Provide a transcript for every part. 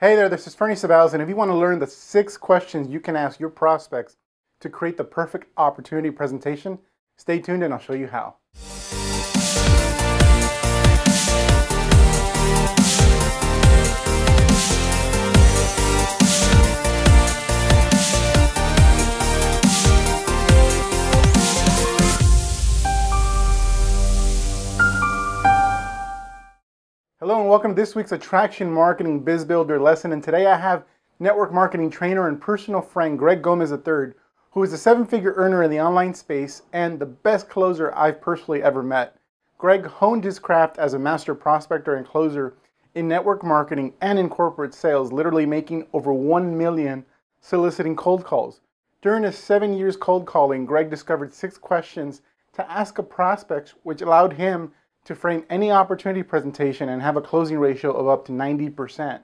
Hey there, this is Fernie Sabals, and if you want to learn the 6 questions you can ask your prospects to create the perfect opportunity presentation, stay tuned and I'll show you how. Hello and welcome to this week's Attraction Marketing Biz Builder lesson, and today I have network marketing trainer and personal friend Greg Gomez III, who is a 7-figure earner in the online space and the best closer I've personally ever met. Greg honed his craft as a master prospector and closer in network marketing and in corporate sales, literally making over 1 million soliciting cold calls. During his 7 years cold calling, Greg discovered 6 questions to ask a prospect, which allowed him to frame any opportunity presentation and have a closing ratio of up to 90%.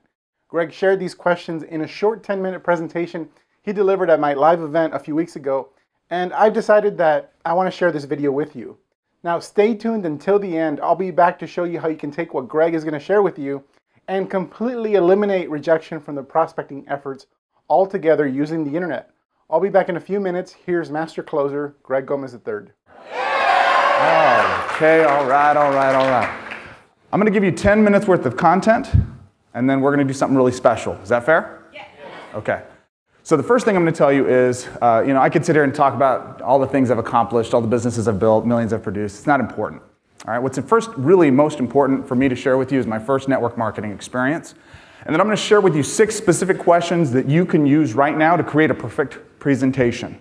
Greg shared these questions in a short 10-minute presentation he delivered at my live event a few weeks ago, and I've decided that I want to share this video with you. Now stay tuned until the end. I'll be back to show you how you can take what Greg is going to share with you and completely eliminate rejection from the prospecting efforts altogether using the internet. I'll be back in a few minutes. Here's Master Closer, Greg Gomez III. Okay, all right. I'm going to give you 10 minutes worth of content, and then we're going to do something really special. Is that fair? Yeah. Okay. So the first thing I'm going to tell you is, I could sit here and talk about all the things I've accomplished, all the businesses I've built, millions I've produced. It's not important. All right. What's really most important for me to share with you is my first network marketing experience. And then I'm going to share with you 6 specific questions that you can use right now to create a perfect presentation.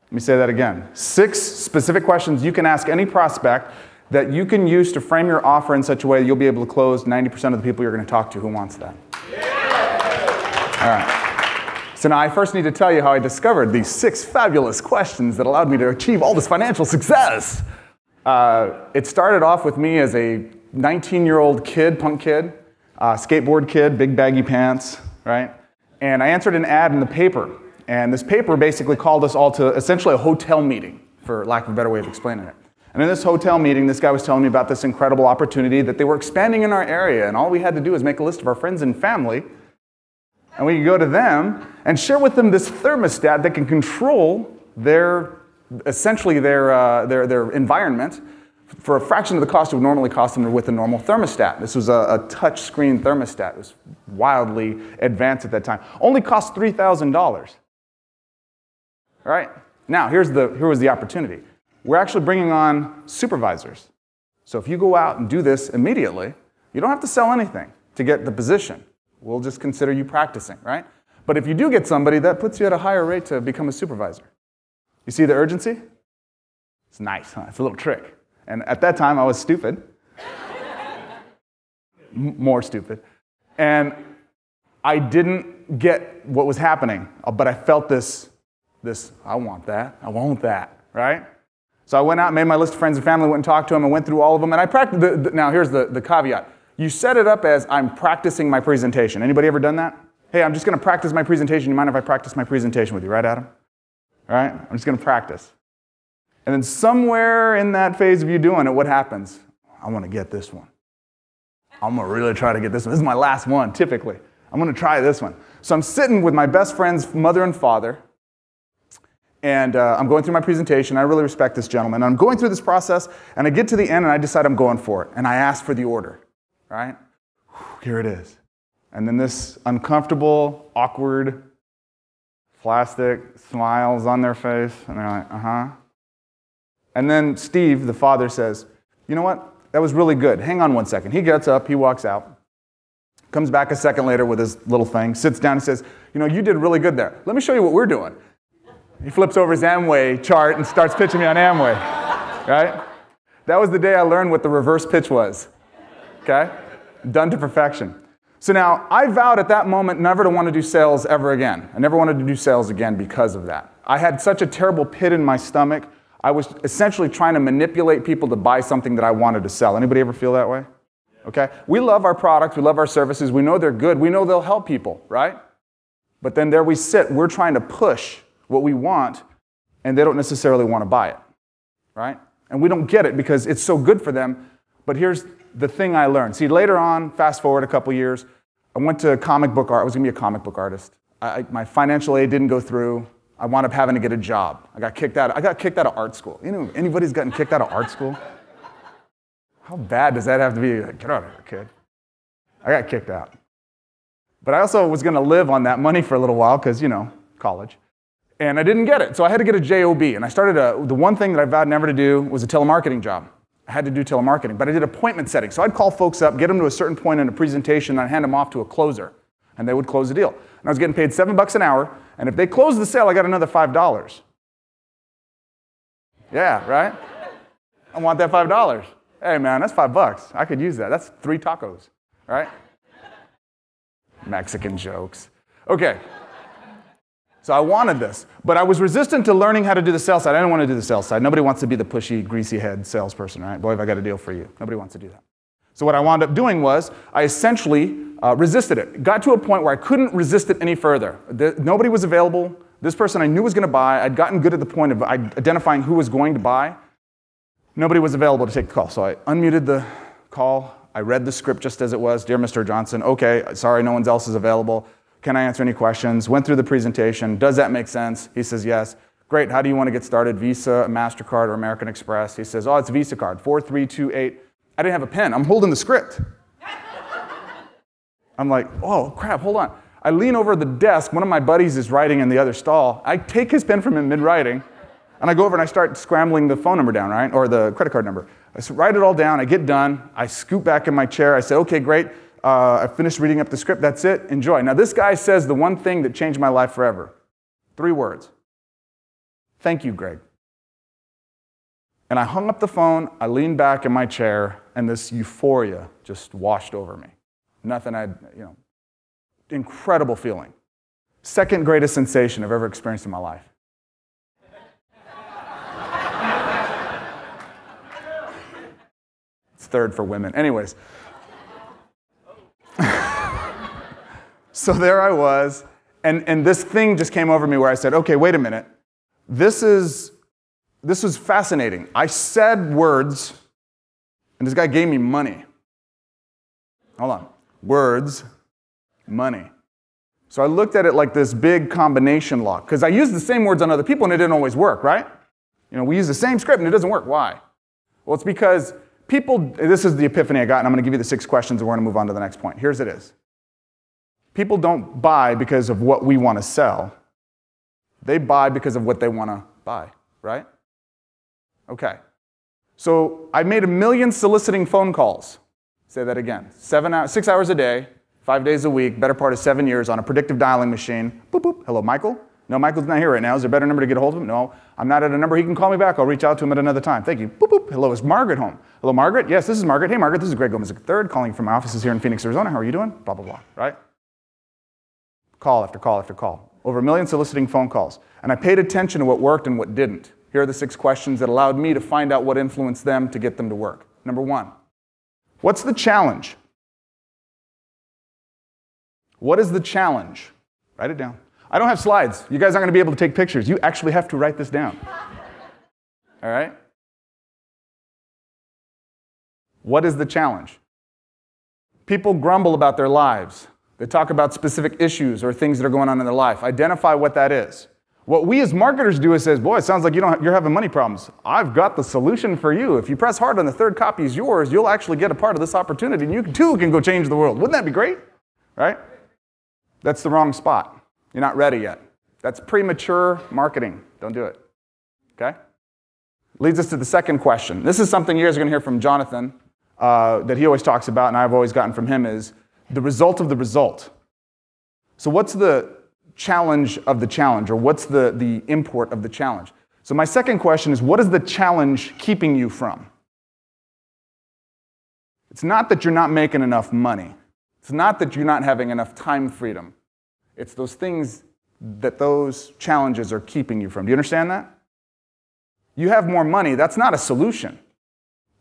Let me say that again. 6 specific questions you can ask any prospect that you can use to frame your offer in such a way that you'll be able to close 90% of the people you're going to talk to. Who wants that? Yeah. All right. So now I first need to tell you how I discovered these 6 fabulous questions that allowed me to achieve all this financial success. It started off with me as a 19-year-old kid, punk kid, skateboard kid, big baggy pants, right? And I answered an ad in the paper. And this paper basically called us all to essentially a hotel meeting, for lack of a better way of explaining it. And in this hotel meeting, this guy was telling me about this incredible opportunity that they were expanding in our area, and all we had to do was make a list of our friends and family, and we could go to them and share with them this thermostat that can control essentially their environment for a fraction of the cost it would normally cost them with a normal thermostat. This was a touch screen thermostat. It was wildly advanced at that time. Only cost $3,000. All right, now here was the opportunity. We're actually bringing on supervisors. So if you go out and do this immediately, you don't have to sell anything to get the position. We'll just consider you practicing, right? But if you do get somebody, that puts you at a higher rate to become a supervisor. You see the urgency? It's nice, huh? It's a little trick. And at that time, I was stupid. More stupid. And I didn't get what was happening, but I felt this, I want that, right? So I went out and made my list of friends and family, went and talked to them, and went through all of them, and I practiced. Now here's the caveat. You set it up as I'm practicing my presentation. Anybody ever done that? Hey, I'm just going to practice my presentation. You mind if I practice my presentation with you, right, Adam? All right? I'm just going to practice. And then somewhere in that phase of you doing it, what happens? I want to get this one. I'm going to really try to get this one. This is my last one, typically. I'm going to try this one. So I'm sitting with my best friend's mother and father, and I'm going through my presentation. I really respect this gentleman. I'm going through this process, and I get to the end, and I decide I'm going for it. And I ask for the order, right? Here it is. And then this uncomfortable, awkward, plastic smiles on their face, and they're like, uh-huh. And then Steve, the father, says, you know what? That was really good. Hang on one second. He gets up, he walks out, comes back a second later with his little thing, sits down and says, you did really good there. Let me show you what we're doing. He flips over his Amway chart and starts pitching me on Amway, right? That was the day I learned what the reverse pitch was, okay? Done to perfection. So now, I vowed at that moment never to want to do sales ever again. I never wanted to do sales again because of that. I had such a terrible pit in my stomach. I was essentially trying to manipulate people to buy something that I wanted to sell. Anybody ever feel that way? Okay? We love our products. We love our services. We know they're good. We know they'll help people, right? But then there we sit. We're trying to push what we want, and they don't necessarily want to buy it, right? And we don't get it because it's so good for them. But here's the thing I learned. See, later on, fast forward a couple years, I went to comic book art. I was going to be a comic book artist. My financial aid didn't go through. I wound up having to get a job. I got kicked out of art school. You know, anybody's gotten kicked out of art school? How bad does that have to be? Like, get out of here, kid. I got kicked out. But I also was going to live on that money for a little while because, you know, college. And I didn't get it, so I had to get a job. And I started the one thing that I vowed never to do was a telemarketing job. I had to do telemarketing, but I did appointment setting. So I'd call folks up, get them to a certain point in a presentation, and I'd hand them off to a closer, and they would close the deal. And I was getting paid $7 an hour, and if they closed the sale, I got another $5. Yeah, right? I want that $5. Hey, man, that's $5. I could use that. That's 3 tacos, right? Mexican jokes. Okay. So I wanted this, but I was resistant to learning how to do the sales side. I didn't want to do the sales side. Nobody wants to be the pushy, greasy head salesperson, right? Boy, have I got a deal for you. Nobody wants to do that. So what I wound up doing was I essentially resisted it. Got to a point where I couldn't resist it any further. Nobody was available. This person I knew was going to buy. I'd gotten good at the point of identifying who was going to buy. Nobody was available to take the call. So I unmuted the call. I read the script just as it was. Dear Mr. Johnson, okay, sorry, no one else is available. Can I answer any questions? Went through the presentation. Does that make sense? He says, yes. Great, how do you want to get started? Visa, MasterCard, or American Express? He says, oh, it's Visa card, 4328. I didn't have a pen. I'm holding the script. I'm like, oh, crap, hold on. I lean over the desk. One of my buddies is writing in the other stall. I take his pen from him mid-writing, and I go over and I start scrambling the phone number down, right? Or the credit card number. I write it all down. I get done. I scoot back in my chair. I say, okay, great. I finished reading up the script. That's it. Enjoy. Now, this guy says the one thing that changed my life forever. 3 words. Thank you, Greg. And I hung up the phone. I leaned back in my chair, and this euphoria just washed over me. Nothing incredible feeling. Second greatest sensation I've ever experienced in my life. It's third for women. Anyways. So there I was, and this thing just came over me where I said, okay, wait a minute. This was fascinating. I said words, and this guy gave me money. Hold on. Words, money. So I looked at it like this big combination lock, because I used the same words on other people, and it didn't always work, right? You know, we use the same script, and it doesn't work. Why? Well, it's because people, this is the epiphany I got, and I'm going to give you the 6 questions, and we're going to move on to the next point. Here's it is. People don't buy because of what we want to sell. They buy because of what they want to buy, right? Okay. So I made 1 million soliciting phone calls. Say that again. 6 hours a day, 5 days a week, better part of 7 years on a predictive dialing machine. Boop, boop. Hello, Michael? No, Michael's not here right now. Is there a better number to get a hold of him? No, I'm not at a number. He can call me back. I'll reach out to him at another time. Thank you. Boop, boop. Hello, is Margaret home? Hello, Margaret? Yes, this is Margaret. Hey, Margaret, this is Greg Gomez III calling from my offices here in Phoenix, Arizona. How are you doing? Blah, blah, blah, right? Call after call after call. Over 1 million soliciting phone calls. And I paid attention to what worked and what didn't. Here are the 6 questions that allowed me to find out what influenced them to get them to work. Number 1, what's the challenge? What is the challenge? Write it down. I don't have slides. You guys aren't going to be able to take pictures. You actually have to write this down. All right? What is the challenge? People grumble about their lives. They talk about specific issues or things that are going on in their life. Identify what that is. What we as marketers do is say, boy, it sounds like you're having money problems. I've got the solution for you. If you press hard on the 3rd copy is yours, you'll actually get a part of this opportunity, and you too can go change the world. Wouldn't that be great? Right? That's the wrong spot. You're not ready yet. That's premature marketing. Don't do it. Okay? Leads us to the 2nd question. This is something you guys are going to hear from Jonathan that he always talks about, and I've always gotten from him, is the result of the result. So what's the challenge of the challenge, or what's the import of the challenge? So my 2nd question is, what is the challenge keeping you from? It's not that you're not making enough money. It's not that you're not having enough time freedom. It's those things that those challenges are keeping you from. Do you understand that? You have more money. That's not a solution.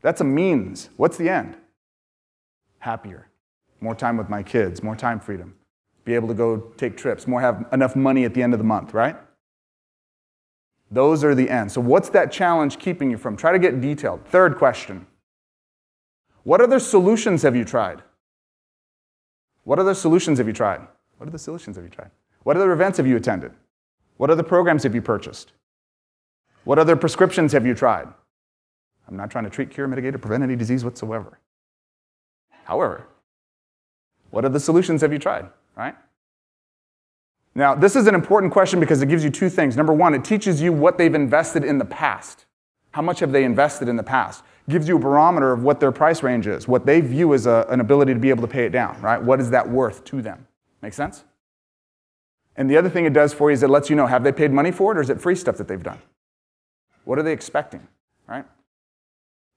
That's a means. What's the end? Happier. More time with my kids, more time freedom. Be able to go take trips, have enough money at the end of the month, right? Those are the ends. So what's that challenge keeping you from? Try to get detailed. 3rd question. What other solutions have you tried? What other solutions have you tried? What other solutions have you tried? What other events have you attended? What other programs have you purchased? What other prescriptions have you tried? I'm not trying to treat, cure, mitigate, or prevent any disease whatsoever. However, what other solutions have you tried, right? Now, this is an important question because it gives you two things. Number one, it teaches you what they've invested in the past. How much have they invested in the past? Gives you a barometer of what their price range is, what they view as an ability to be able to pay it down, right? What is that worth to them? Make sense? And the other thing it does for you is it lets you know, have they paid money for it or is it free stuff that they've done? What are they expecting, right?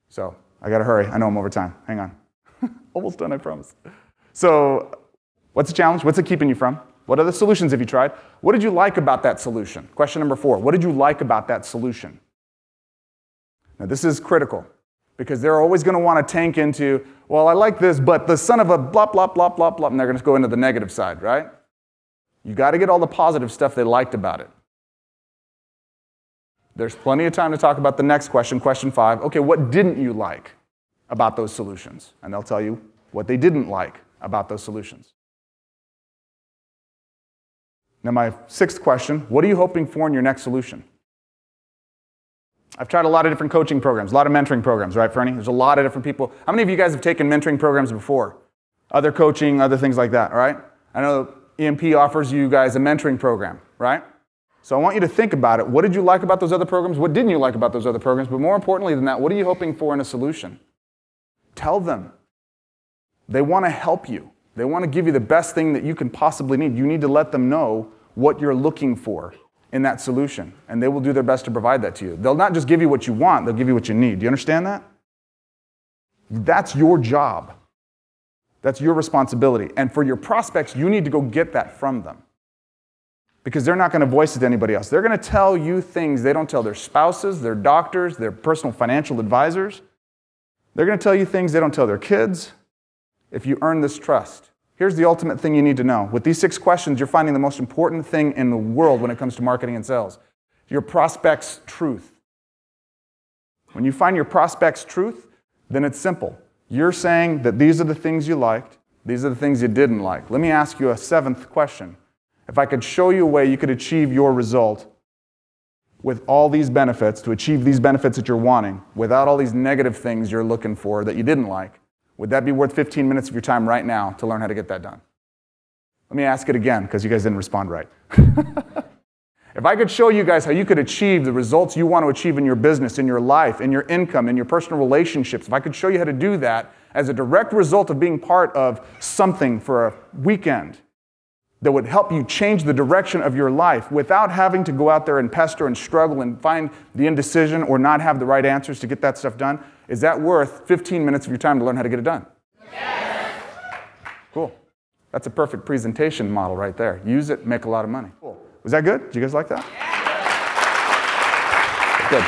So, I gotta hurry. I know I'm over time. Hang on. Almost done, I promise. So, what's the challenge? What's it keeping you from? What other solutions have you tried? What did you like about that solution? Question number 4. What did you like about that solution? Now, this is critical because they're always going to want to tank into, well, I like this, but the son of a blah, blah, blah, blah, blah, and they're going to go into the negative side, right? You got to get all the positive stuff they liked about it. There's plenty of time to talk about the next question, question 5. Okay, what didn't you like about those solutions? And they'll tell you what they didn't like about those solutions. Now, my 6th question, what are you hoping for in your next solution? I've tried a lot of different coaching programs, a lot of mentoring programs, right, Fernie? There's a lot of different people. How many of you guys have taken mentoring programs before? Other coaching, other things like that, right? I know EMP offers you guys a mentoring program, right? So I want you to think about it. What did you like about those other programs? What didn't you like about those other programs? But more importantly than that, what are you hoping for in a solution? Tell them. They want to help you. They want to give you the best thing that you can possibly need. You need to let them know what you're looking for in that solution, and they will do their best to provide that to you. They'll not just give you what you want, they'll give you what you need. Do you understand that? That's your job. That's your responsibility. And for your prospects, you need to go get that from them because they're not going to voice it to anybody else. They're going to tell you things they don't tell their spouses, their doctors, their personal financial advisors. They're going to tell you things they don't tell their kids if you earn this trust. Here's the ultimate thing you need to know. With these 6 questions, you're finding the most important thing in the world when it comes to marketing and sales. Your prospect's truth. When you find your prospect's truth, then it's simple. You're saying that these are the things you liked, these are the things you didn't like. Let me ask you a 7th question. If I could show you a way you could achieve your result with all these benefits, to achieve these benefits that you're wanting, without all these negative things you're looking for that you didn't like, would that be worth 15 minutes of your time right now to learn how to get that done? Let me ask it again, because you guys didn't respond right. If I could show you guys how you could achieve the results you want to achieve in your business, in your life, in your income, in your personal relationships, if I could show you how to do that as a direct result of being part of something for a weekend that would help you change the direction of your life without having to go out there and pester and struggle and find the indecision or not have the right answers to get that stuff done, is that worth 15 minutes of your time to learn how to get it done? Yes. Cool. That's a perfect presentation model right there. Use it, make a lot of money. Cool. Was that good? Did you guys like that? Good.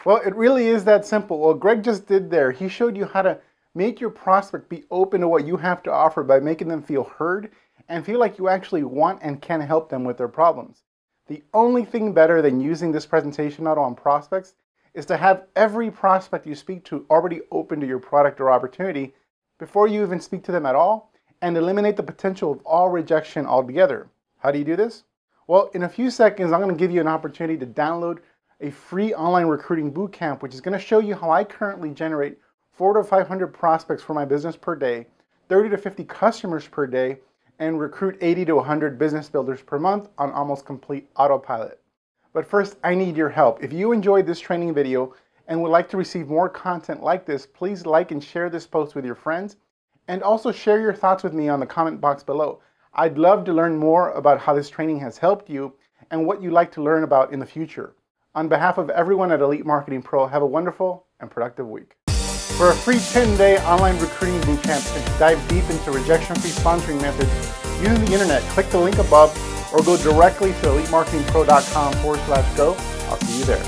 Well, it really is that simple. What Greg just did there, he showed you how to make your prospect be open to what you have to offer by making them feel heard and feel like you actually want and can help them with their problems. The only thing better than using this presentation model on prospects is to have every prospect you speak to already open to your product or opportunity before you even speak to them at all, and eliminate the potential of all rejection altogether. How do you do this? Well, in a few seconds, I'm going to give you an opportunity to download a free online recruiting bootcamp, which is going to show you how I currently generate 400 to 500 prospects for my business per day, 30 to 50 customers per day, and recruit 80 to 100 business builders per month on almost complete autopilot. But first, I need your help. If you enjoyed this training video and would like to receive more content like this, please like and share this post with your friends, and also share your thoughts with me on the comment box below. I'd love to learn more about how this training has helped you and what you'd like to learn about in the future. On behalf of everyone at Elite Marketing Pro, have a wonderful and productive week. For a free 10-day online recruiting bootcamp to dive deep into rejection-free sponsoring methods using the internet, click the link above or go directly to elitemarketingpro.com/go. I'll see you there.